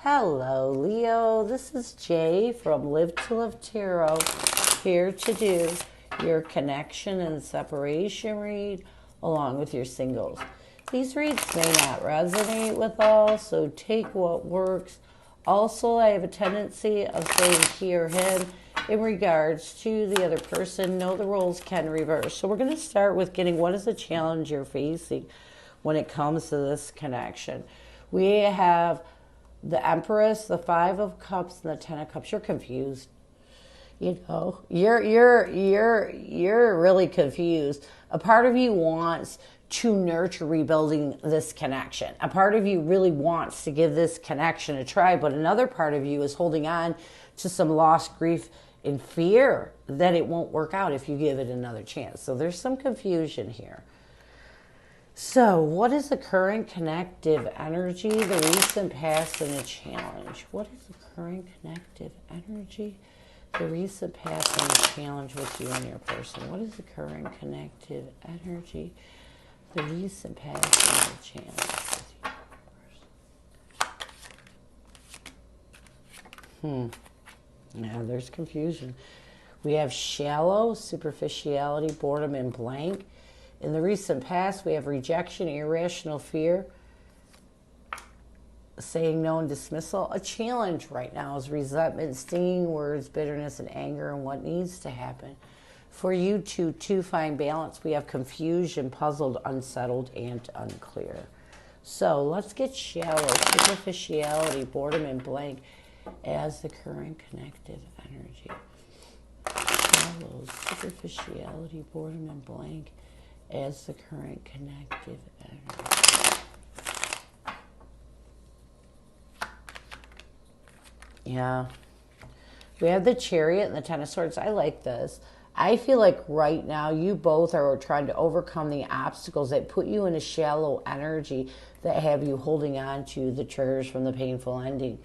Hello, Leo. This is Jay from Live to Live Tarot, here to do your connection and separation read along with your singles. These reads may not resonate with all, so take what works. Also, I have a tendency of saying he or him in regards to the other person. No, the roles can reverse. So we're going to start with getting what is the challenge you're facing when it comes to this connection. We have the Empress, the Five of Cups, and the Ten of Cups. You're confused. You know, you're really confused. A part of you wants to nurture rebuilding this connection. A part of you really wants to give this connection a try, but another part of you is holding on to some lost grief and fear that it won't work out if you give it another chance. So there's some confusion here. So, what is the current connective energy, the recent past, and the challenge? What is the current connective energy, the recent past, and the challenge with you and your person? What is the current connective energy, the recent past, and the challenge with you and your person? Yeah, there's confusion. We have shallow, superficiality, boredom, and blank. In the recent past, we have rejection, irrational fear, saying no and dismissal. A challenge right now is resentment, stinging words, bitterness, and anger, and what needs to happen. For you to find balance, we have confusion, puzzled, unsettled, and unclear. So let's get shallow, superficiality, boredom, and blank as the current connective energy. Shallow, superficiality, boredom, and blank as the current connective energy. Yeah. We have the Chariot and the Ten of Swords. I like this. I feel like right now you both are trying to overcome the obstacles that put you in a shallow energy that have you holding on to the triggers from the painful ending.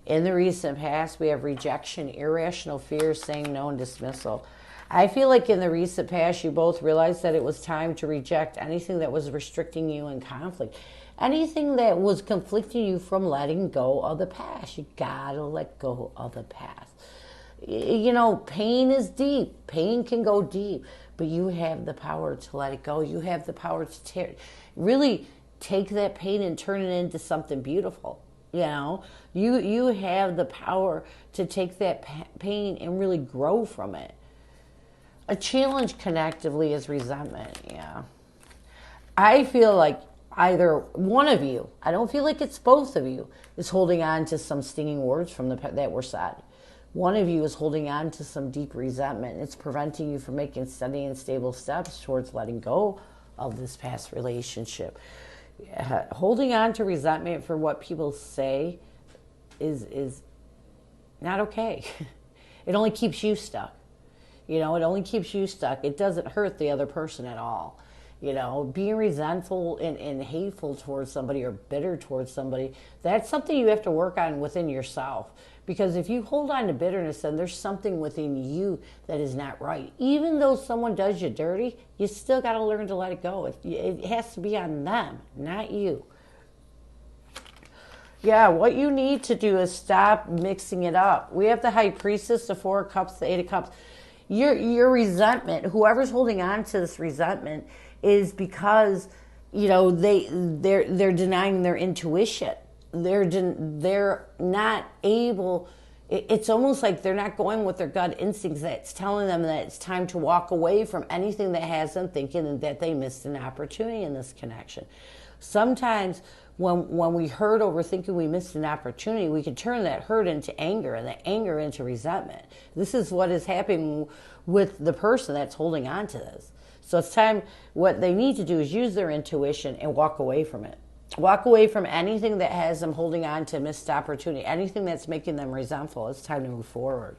In the recent past, we have rejection, irrational fear, saying no, and dismissal. I feel like in the recent past, you both realized that it was time to reject anything that was restricting you in conflict. Anything that was conflicting you from letting go of the past. You gotta let go of the past. You know, pain is deep. Pain can go deep. But you have the power to let it go. You have the power to really take that pain and turn it into something beautiful. You know, you have the power to take that pain and really grow from it. A challenge connectively is resentment, yeah. I feel like either one of you, I don't feel like it's both of you, is holding on to some stinging words from that were said. One of you is holding on to some deep resentment. It's preventing you from making steady and stable steps towards letting go of this past relationship. Holding on to resentment for what people say is not okay. It only keeps you stuck. You know, it only keeps you stuck. It doesn't hurt the other person at all. You know, being resentful and hateful towards somebody or bitter towards somebody, that's something you have to work on within yourself. Because if you hold on to bitterness, then there's something within you that is not right. Even though someone does you dirty, you still got to learn to let it go. It has to be on them, not you. Yeah, what you need to do is stop mixing it up. We have the High Priestess, the Four of Cups, the Eight of Cups. Your resentment, whoever's holding on to this resentment, is because, you know, they're denying their intuition. They're not able. It's almost like they're not going with their gut instincts. That's telling them that it's time to walk away from anything that has them thinking that they missed an opportunity in this connection. Sometimes when we hurt over thinking we missed an opportunity, we can turn that hurt into anger and that anger into resentment. This is what is happening with the person that's holding on to this. So it's time, what they need to do is use their intuition and walk away from it. Walk away from anything that has them holding on to missed opportunity, anything that's making them resentful. It's time to move forward.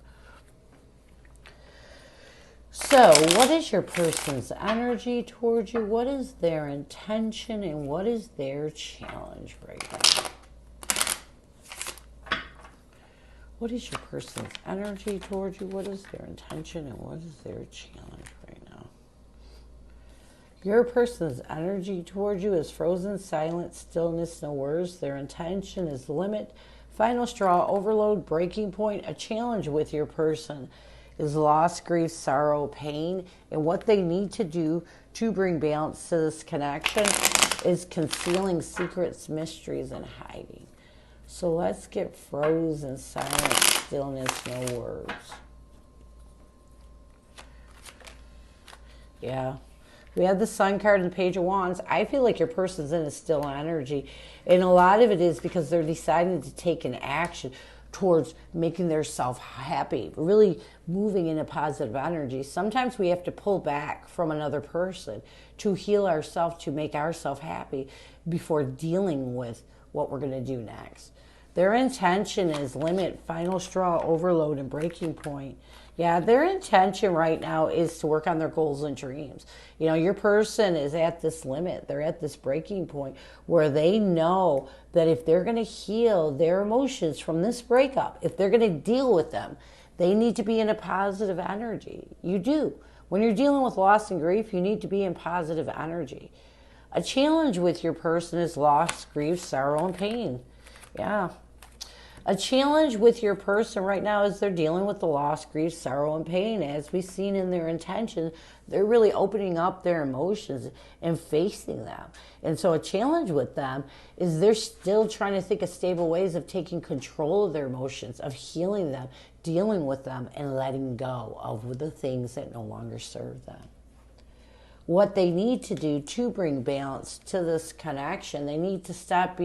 So, what is your person's energy towards you? What is their intention and what is their challenge right now? What is your person's energy towards you? What is their intention and what is their challenge right now? Your person's energy towards you is frozen, silent, stillness, no words. Their intention is limit, Final straw, overload, breaking point, a challenge with your person is loss, grief, sorrow, pain, and what they need to do to bring balance to this connection is concealing secrets, mysteries, and hiding. So let's get frozen, silence, stillness, no words. Yeah. We have the Sun card and the Page of Wands. I feel like your person's in a still energy. And a lot of it is because they're deciding to take an action towards making themselves happy, really moving in a positive energy. Sometimes we have to pull back from another person to heal ourselves, to make ourselves happy before dealing with what we're going to do next. Their intention is limit, final straw, overload, and breaking point. Yeah, their intention right now is to work on their goals and dreams. You know, your person is at this limit. They're at this breaking point where they know that if they're going to heal their emotions from this breakup, if they're going to deal with them, they need to be in a positive energy. You do. When you're dealing with loss and grief, you need to be in positive energy. A challenge with your person is loss, grief, sorrow, and pain. Yeah. A challenge with your person right now is they're dealing with the loss, grief, sorrow, and pain. As we've seen in their intention, they're really opening up their emotions and facing them. And so a challenge with them is they're still trying to think of stable ways of taking control of their emotions, of healing them, dealing with them, and letting go of the things that no longer serve them. What they need to do to bring balance to this connection, they need to stop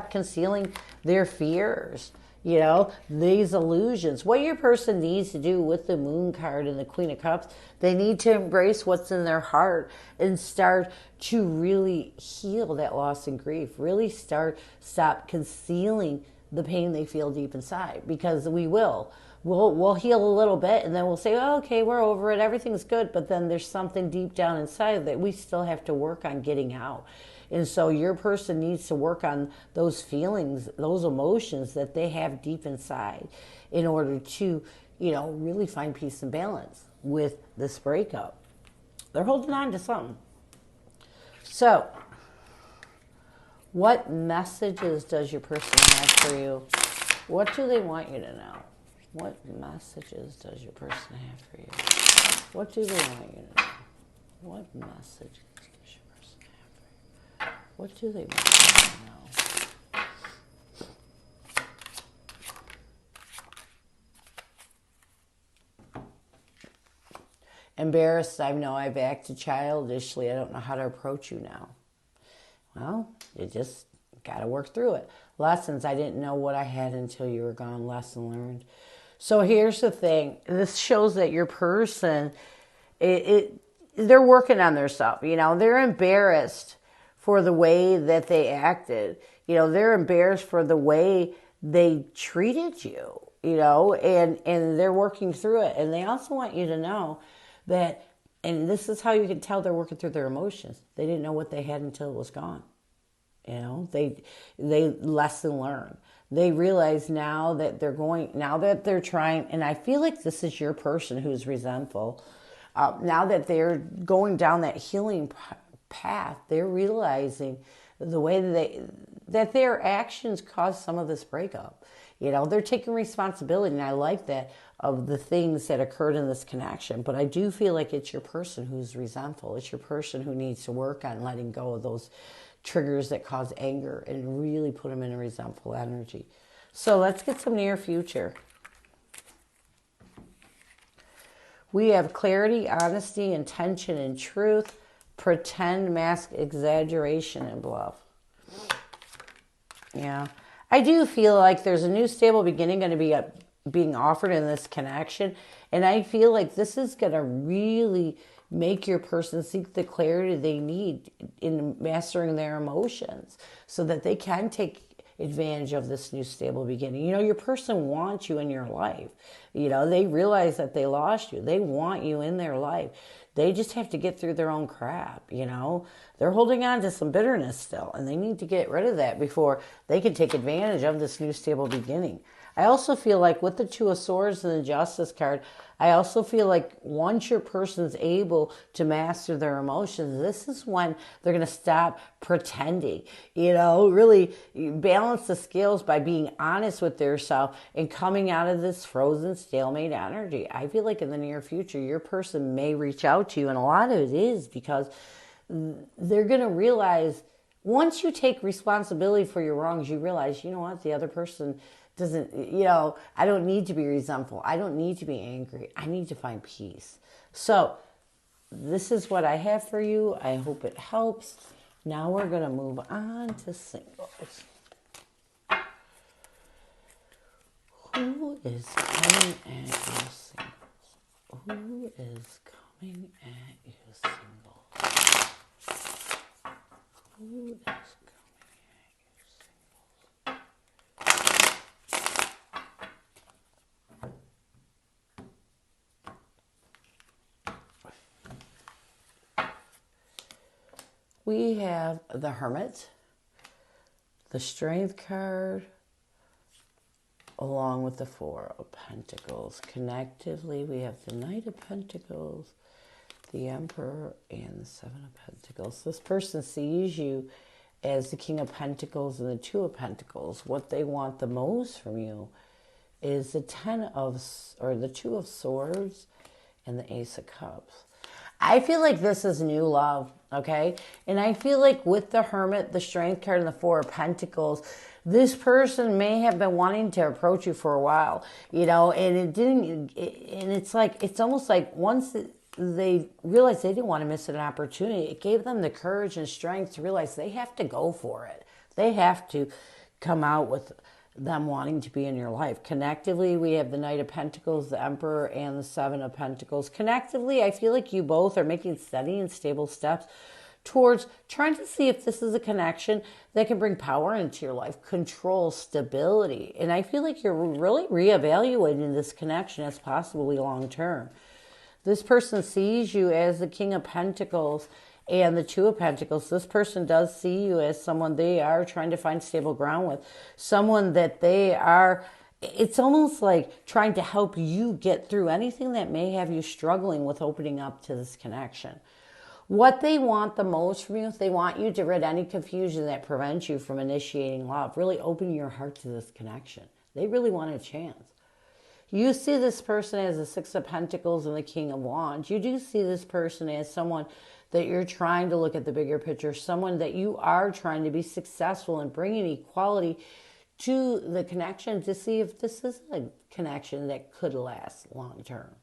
concealing their fears, you know, these illusions. What your person needs to do with the Moon card and the Queen of Cups, they need to embrace what's in their heart and start to really heal that loss and grief. Really stop concealing the pain they feel deep inside, because we will. We'll heal a little bit and then we'll say, oh, okay, we're over it, everything's good. But then there's something deep down inside that we still have to work on getting out. And so your person needs to work on those feelings, those emotions that they have deep inside in order to, you know, really find peace and balance with this breakup. They're holding on to something. So, what messages does your person have for you? What do they want you to know? What messages does your person have for you? What do they want you to know? What messages does your person have for you? What do they want you to know? Embarrassed, I know I've acted childishly. I don't know how to approach you now. Well, you just got to work through it. Lessons, I didn't know what I had until you were gone. Lesson learned. So here's the thing. This shows that your person, they're working on themselves. You know, they're embarrassed for the way that they acted. You know, they're embarrassed for the way they treated you, you know, and they're working through it. And they also want you to know that, and this is how you can tell they're working through their emotions. They didn't know what they had until it was gone. You know, they lesson learned. They realize now that they're trying, and I feel like this is your person who's resentful. Now that they're going down that healing path, they're realizing the way that their actions caused some of this breakup. You know, they're taking responsibility, and I like that, of the things that occurred in this connection. But I do feel like it's your person who's resentful. It's your person who needs to work on letting go of those triggers that cause anger and really put them in a resentful energy. So let's get some near future. We have clarity, honesty, intention, and truth. Pretend, mask, exaggeration, and bluff. Yeah. I do feel like there's a new stable beginning going to be being offered in this connection. And I feel like this is going to really make your person seek the clarity they need in mastering their emotions so that they can take advantage of this new stable beginning. You know, your person wants you in your life. You know, they realize that they lost you. They want you in their life. They just have to get through their own crap, They're holding on to some bitterness still, and they need to get rid of that before they can take advantage of this new stable beginning. I also feel like with the Two of Swords and the Justice card, I also feel like once your person's able to master their emotions, this is when they're going to stop pretending, really balance the scales by being honest with themselves and coming out of this frozen stalemate energy. I feel like in the near future, your person may reach out to you, and a lot of it is because they're going to realize once you take responsibility for your wrongs, you realize, you know what, the other person doesn't, I don't need to be resentful. I don't need to be angry. I need to find peace. So this is what I have for you. I hope it helps. Now we're going to move on to singles. Who is coming at you, singles? Who is coming at you, singles? Who is coming at you, singles? We have the Hermit, the Strength card, along with the Four of Pentacles. Connectively, we have the Knight of Pentacles, the Emperor, and the Seven of Pentacles. This person sees you as the King of Pentacles and the Two of Pentacles. What they want the most from you is the the Two of Swords and the Ace of Cups. I feel like this is new love, okay? And I feel like with the Hermit, the Strength card, and the Four of Pentacles, this person may have been wanting to approach you for a while, and it didn't, and it's almost like once they realized they didn't want to miss an opportunity, it gave them the courage and strength to realize they have to go for it. They have to come out with them wanting to be in your life. Connectively, we have the Knight of Pentacles, the Emperor, and the Seven of Pentacles. Connectively, I feel like you both are making steady and stable steps towards trying to see if this is a connection that can bring power into your life, control, stability. And I feel like you're really reevaluating this connection as possibly long-term. This person sees you as the King of Pentacles and the Two of Pentacles. This person does see you as someone they are trying to find stable ground with. Someone that it's almost like trying to help you get through anything that may have you struggling with opening up to this connection. What they want the most from you is they want you to rid any confusion that prevents you from initiating love. Really open your heart to this connection. They really want a chance. You see this person as the Six of Pentacles and the King of Wands. You do see this person as someone that you're trying to look at the bigger picture, someone that you are trying to be successful in bringing equality to the connection to see if this is a connection that could last long term.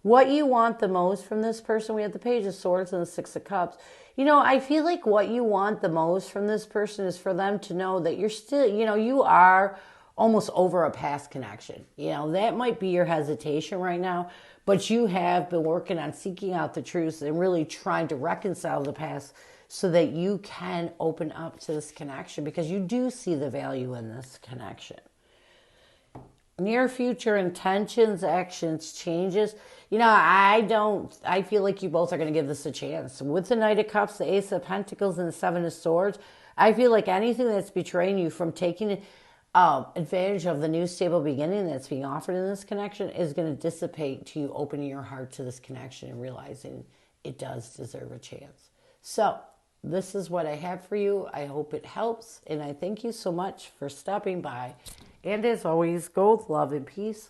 What you want the most from this person, we have the Page of Swords and the Six of Cups. I feel like what you want the most from this person is for them to know that you're still, you are almost over a past connection. That might be your hesitation right now, but you have been working on seeking out the truth and really trying to reconcile the past so that you can open up to this connection because you do see the value in this connection. Near future intentions, actions, changes. I feel like you both are going to give this a chance. With the Knight of Cups, the Ace of Pentacles, and the Seven of Swords, I feel like anything that's betraying you from taking advantage of the new stable beginning that's being offered in this connection is going to dissipate to you opening your heart to this connection and realizing it does deserve a chance. So this is what I have for you. I hope it helps, and I thank you so much for stopping by. And as always, go with love and peace.